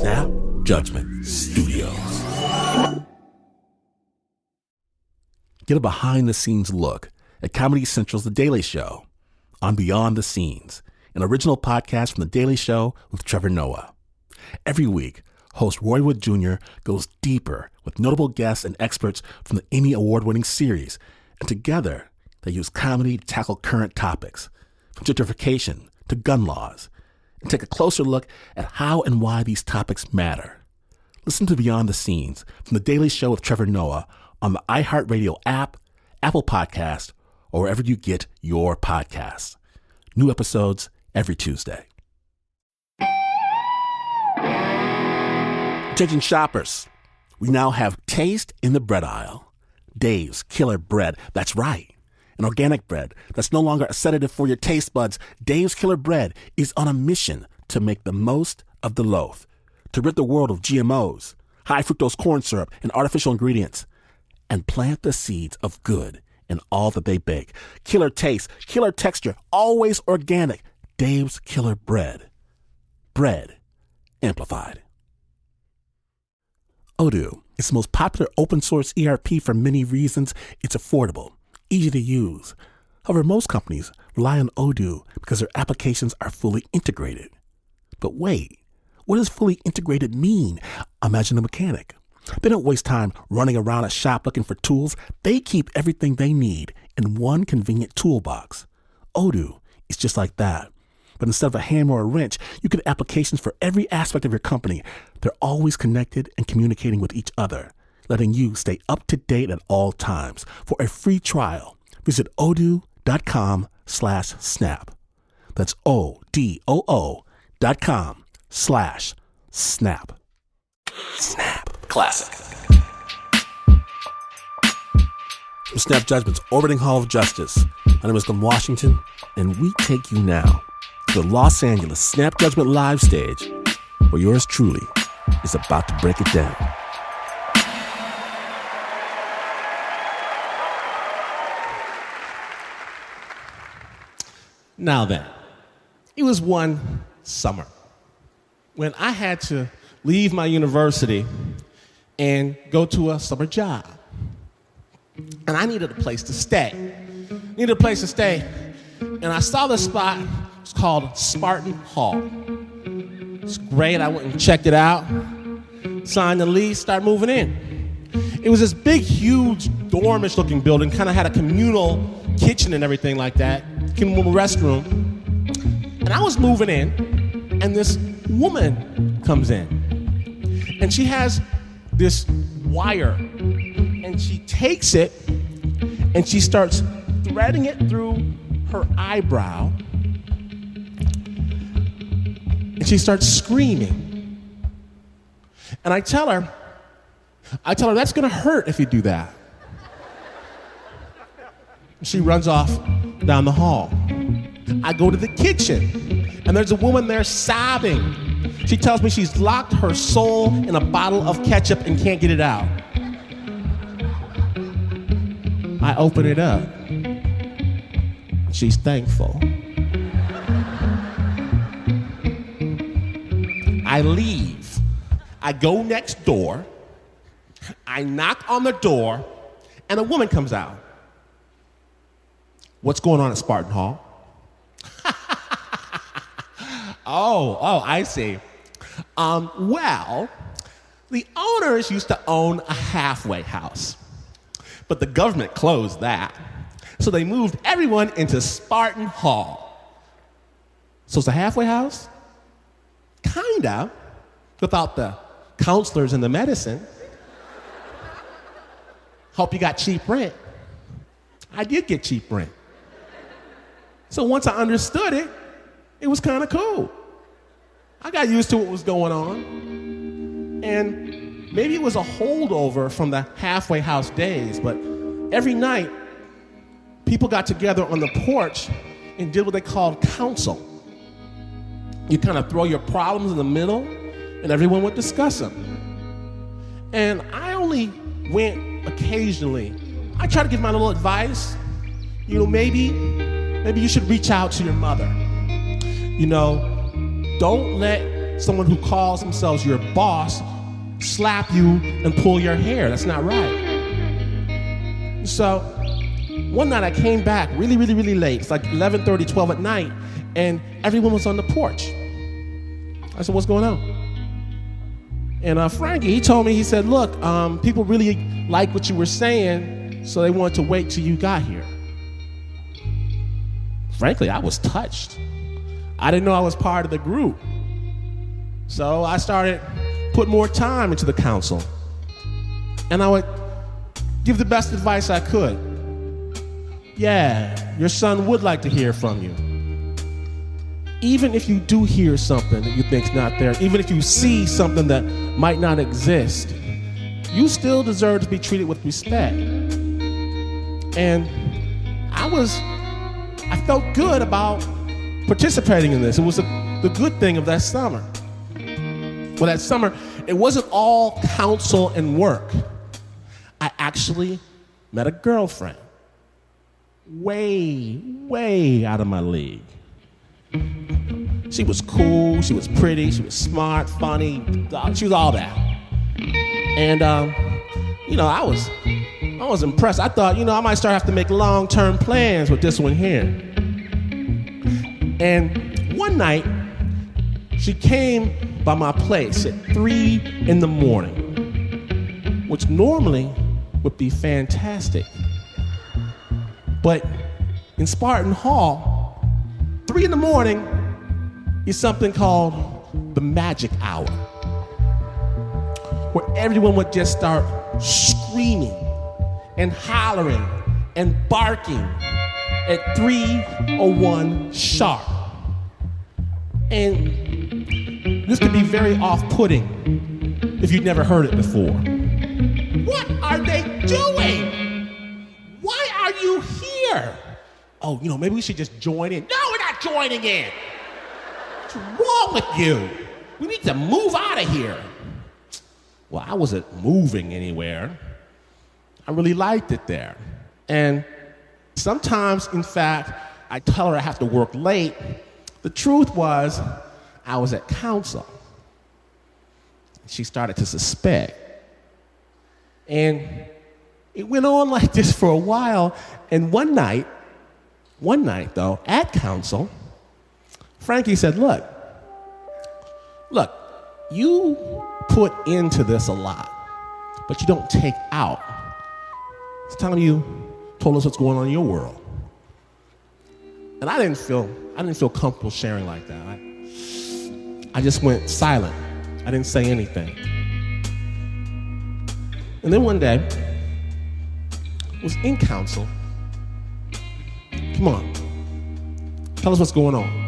Snap Judgment Studios. Get a behind-the-scenes look at Comedy Central's The Daily Show on Beyond the Scenes, an original podcast from The Daily Show with Trevor Noah. Every week, host Roy Wood Jr. goes deeper with notable guests and experts from the Emmy Award-winning series, and together they use comedy to tackle current topics, from gentrification to gun laws, and take a closer look at how and why these topics matter. Listen to Beyond the Scenes from The Daily Show with Trevor Noah on the iHeartRadio app, Apple Podcast, or wherever you get your podcasts. New episodes every Tuesday. Attention shoppers, we now have taste in the bread aisle. Dave's Killer Bread, that's right. An organic bread that's no longer a sedative for your taste buds. Dave's Killer Bread is on a mission to make the most of the loaf, to rid the world of GMOs, high fructose corn syrup, and artificial ingredients, and plant the seeds of good in all that they bake. Killer taste, killer texture, always organic. Dave's Killer Bread. Bread amplified. Odoo is the most popular open source ERP for many reasons. It's affordable, easy to use. However, most companies rely on Odoo because their applications are fully integrated. But wait, what does fully integrated mean? Imagine a mechanic. They don't waste time running around a shop looking for tools. They keep everything they need in one convenient toolbox. Odoo is just like that. But instead of a hammer or a wrench, you get applications for every aspect of your company. They're always connected and communicating with each other, letting you stay up to date at all times. For a free trial, visit odoo.com/snap. That's ODOO.com/snap. Snap. Classic. From Snap Judgment's orbiting Hall of Justice, my name is Glynn Washington, and we take you now to the Los Angeles Snap Judgment live stage, where yours truly is about to break it down. Now then, it was one summer when I had to leave my university and go to a summer job. And I needed a place to stay. And I saw this spot. It's called Spartan Hall. It's great. I went and checked it out, signed the lease, started moving in. It was this big, huge, dormish looking building, kind of had a communal kitchen and everything like that, communal restroom. And I was moving in, and this woman comes in. And she has this wire, and she takes it, and she starts threading it through her eyebrow, and she starts screaming. And I tell her, that's gonna hurt if you do that. She runs off down the hall. I go to the kitchen, and there's a woman there sobbing. She tells me she's locked her soul in a bottle of ketchup and can't get it out. I open it up. She's thankful. I leave. I go next door. I knock on the door, and a woman comes out. What's going on at Spartan Hall? Oh, I see. Well, the owners used to own a halfway house, but the government closed that. So they moved everyone into Spartan Hall. So it's a halfway house? Kinda, without the counselors and the medicine. Hope you got cheap rent. I did get cheap rent. So once I understood it, it was kind of cool. I got used to what was going on. And maybe it was a holdover from the halfway house days, but every night, people got together on the porch and did what they called counsel. You kind of throw your problems in the middle, and everyone would discuss them. And I only went occasionally. I try to give my little advice. Maybe you should reach out to your mother. Don't let someone who calls themselves your boss slap you and pull your hair. That's not right. So one night I came back really, really, really late. It's like 11:30, 12 at night, and everyone was on the porch. I said, what's going on? And Frankie, he told me, he said, look, people really like what you were saying, so they wanted to wait till you got here. Frankly, I was touched. I didn't know I was part of the group. So I started putting more time into the council. And I would give the best advice I could. Yeah, your son would like to hear from you. Even if you do hear something that you think's not there, even if you see something that might not exist, you still deserve to be treated with respect. And I felt good about participating in this. It was the good thing of that summer. Well, that summer, it wasn't all counsel and work. I actually met a girlfriend. Way, way out of my league. She was cool, she was pretty, she was smart, funny, she was all that. And, I was impressed. I thought, I might start having to make long-term plans with this one here. And one night, she came by my place at 3 a.m, which normally would be fantastic. But in Spartan Hall, 3 a.m. is something called the magic hour, where everyone would just start screaming and hollering and barking at 3:01 sharp. And this could be very off-putting if you'd never heard it before. What are they doing? Why are you here? Oh, maybe we should just join in. No, we're not joining in. What's wrong with you? We need to move out of here. Well, I wasn't moving anywhere. I really liked it there. And sometimes, in fact, I tell her I have to work late. The truth was, I was at council. She started to suspect. And it went on like this for a while. And one night though, at council, Frankie said, look, you put into this a lot, but you don't take out. It's time you told us what's going on in your world. And I didn't feel comfortable sharing like that. I just went silent. I didn't say anything. And then one day, I was in council. Come on, tell us what's going on.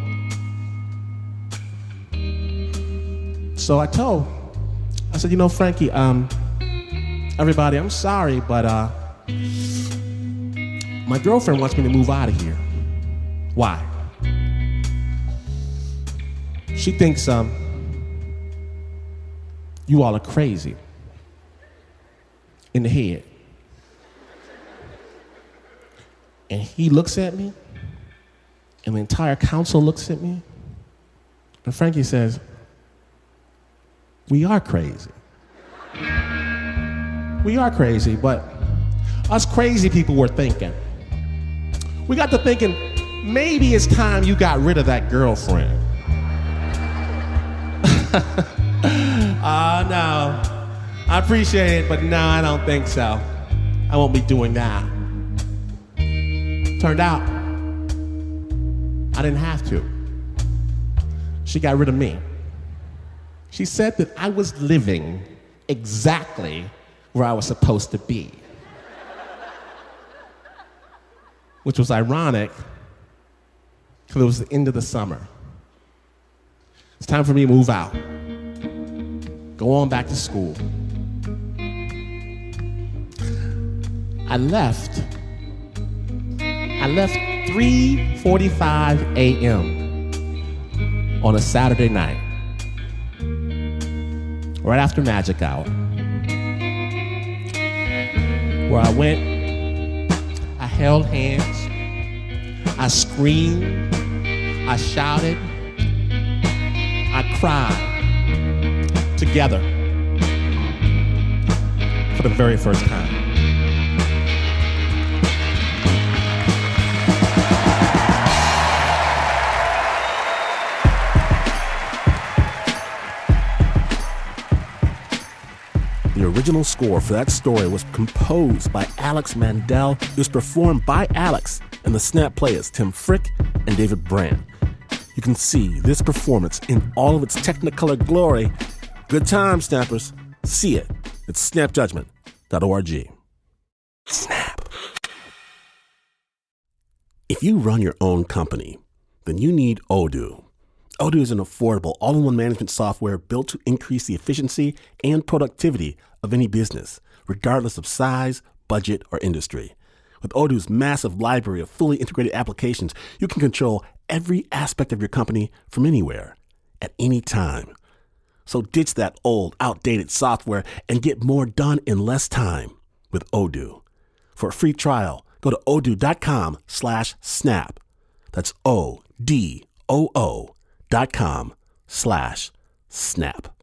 So I said, Frankie, everybody, I'm sorry, but my girlfriend wants me to move out of here. Why? She thinks you all are crazy in the head. And he looks at me, and the entire council looks at me, and Frankie says, we are crazy. We are crazy, but us crazy people were thinking. We got to thinking, maybe it's time you got rid of that girlfriend. No. I appreciate it, but no, I don't think so. I won't be doing that. Turned out, I didn't have to. She got rid of me. She said that I was living exactly where I was supposed to be. Which was ironic, because it was the end of the summer. It's time for me to move out. Go on back to school. I left 3:45 a.m. on a Saturday night, right after magic hour, where I went, I held hands, I screamed, I shouted, I cried. together for the very first time. The original score for that story was composed by Alex Mandel. It was performed by Alex, and the Snap players Tim Frick and David Brandt. You can see this performance in all of its Technicolor glory. Good times, Snappers. See it at snapjudgment.org. Snap. If you run your own company, then you need Odoo. Odoo is an affordable, all-in-one management software built to increase the efficiency and productivity of any business, regardless of size, budget, or industry. With Odoo's massive library of fully integrated applications, you can control every aspect of your company from anywhere, at any time. So ditch that old, outdated software and get more done in less time with Odoo. For a free trial, go to odoo.com/snap. That's ODOO.com/snap.